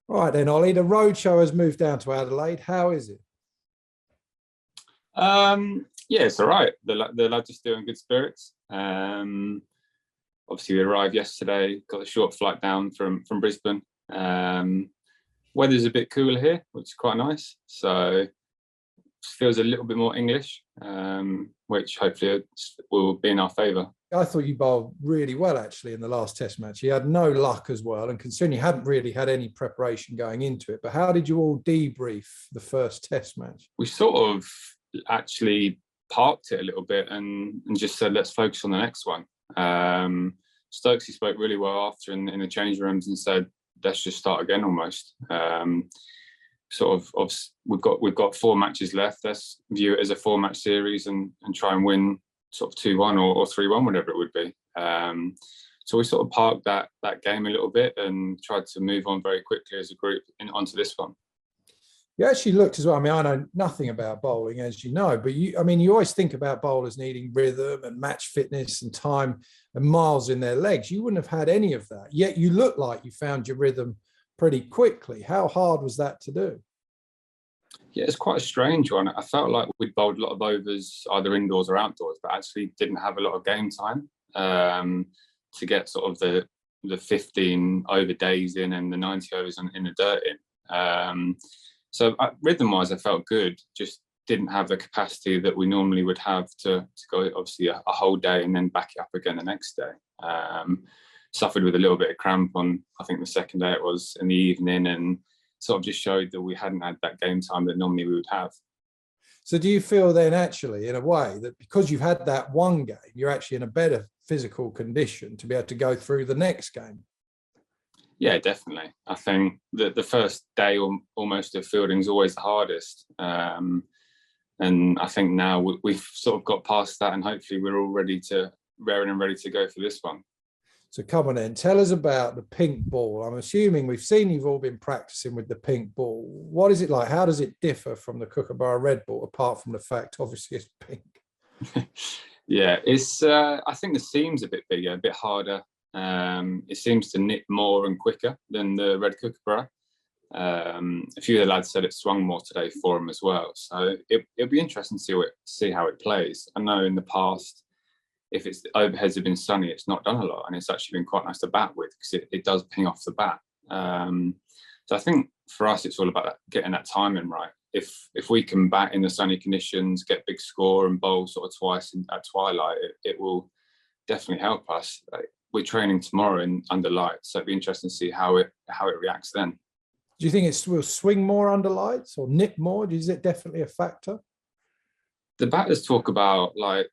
Right then, Ollie, the roadshow has moved down to Adelaide. How is it? Yeah, it's all right. The lads are still in good spirits. Obviously, we arrived yesterday, got a short flight down from Brisbane. Weather's a bit cooler here, which is quite nice. So feels a little bit more English, which hopefully will be in our favour. I thought you bowled really well, actually, in the last Test match. You had no luck as well, and considering you hadn't really had any preparation going into it, but how did you all debrief the first Test match? We sort of actually parked it a little bit and just said, let's focus on the next one. Stokesy spoke really well after in the change rooms and said, let's just start again almost. We've got 4 matches left. Let's view it as a 4-match series and try and win sort of 2-1 or 3-1, whatever it would be. So we sort of parked that game a little bit and tried to move on very quickly as a group onto this one. You actually looked as well. I mean, I know nothing about bowling, as you know, but you always think about bowlers needing rhythm and match fitness and time and miles in their legs. You wouldn't have had any of that, yet you look like you found your rhythm pretty quickly. How hard was that to do? Yeah, it's quite a strange one. I felt like we'd bowled a lot of overs, either indoors or outdoors, but actually didn't have a lot of game time to get sort of the 15 over days in and the 90 overs in the dirt in. So rhythm-wise, I felt good, just didn't have the capacity that we normally would have to go obviously a whole day and then back it up again the next day. Suffered with a little bit of cramp on, I think the second day it was in the evening, and sort of just showed that we hadn't had that game time that normally we would have. So do you feel then actually, in a way, that because you've had that one game, you're actually in a better physical condition to be able to go through the next game? Yeah, definitely. I think that the first day almost of fielding is always the hardest. And I think now we've sort of got past that, and hopefully we're all raring and ready to go for this one. So come on then, tell us about the pink ball. I'm assuming we've seen you've all been practicing with the pink ball. What is it like? How does it differ from the Kookaburra red ball, apart from the fact, obviously, it's pink? Yeah, it's. I think the seam's a bit bigger, a bit harder. It seems to nip more and quicker than the red Kookaburra. A few of the lads said it swung more today for them as well. So it'll be interesting to see how it plays. I know in the past, if it's the overheads have been sunny, it's not done a lot, and it's actually been quite nice to bat with because it does ping off the bat. So I think for us, it's all about getting that timing right. If we can bat in the sunny conditions, get big score and bowl sort of twice at twilight, it will definitely help us. We're training tomorrow under lights, so it'd be interesting to see how it reacts then. Do you think it will swing more under lights or nip more? Is it definitely a factor? The batters talk about, like,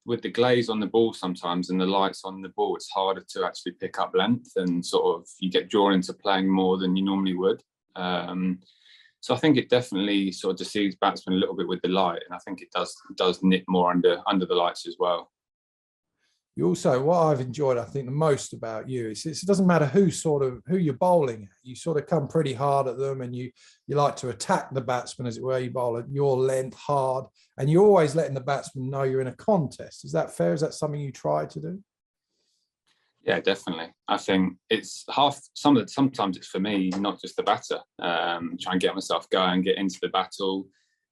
with the glaze on the ball sometimes and the lights on the ball, it's harder to actually pick up length, and sort of you get drawn into playing more than you normally would. So I think it definitely sort of deceives batsmen a little bit with the light, and I think it does nip more under the lights as well. You also, what I've enjoyed, I think, the most about you is it doesn't matter who you're bowling at. You sort of come pretty hard at them, and you like to attack the batsman, as it were. You bowl at your length hard, and you're always letting the batsman know you're in a contest. Is that fair? Is that something you try to do? Yeah, definitely. I think it's sometimes it's for me, not just the batter. Try and get myself going, get into the battle,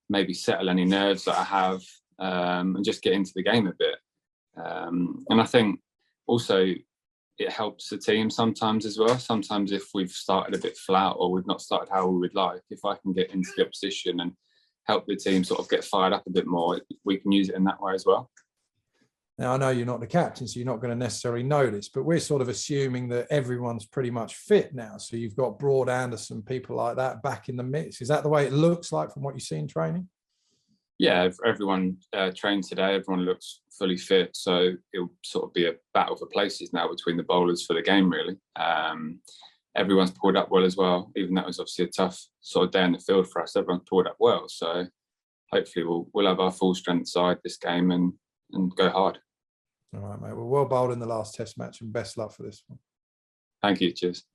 maybe settle any nerves that I have, and just get into the game a bit. And I think also it helps the team sometimes as well. Sometimes if we've started a bit flat or we've not started how we would like, if I can get into the opposition and help the team sort of get fired up a bit more, we can use it in that way as well. Now, I know you're not the captain, so you're not going to necessarily know this, but we're sort of assuming that everyone's pretty much fit now. So you've got Broad Anderson, people like that back in the mix. Is that the way it looks like from what you see in training? Yeah, everyone trained today. Everyone looks fully fit, so it'll sort of be a battle for places now between the bowlers for the game, really. Everyone's pulled up well as well, even though it was obviously a tough sort of day in the field for us. Everyone's pulled up well, so hopefully we'll have our full strength side this game and go hard. All right, mate. Well bowled in the last Test match, and best luck for this one. Thank you. Cheers.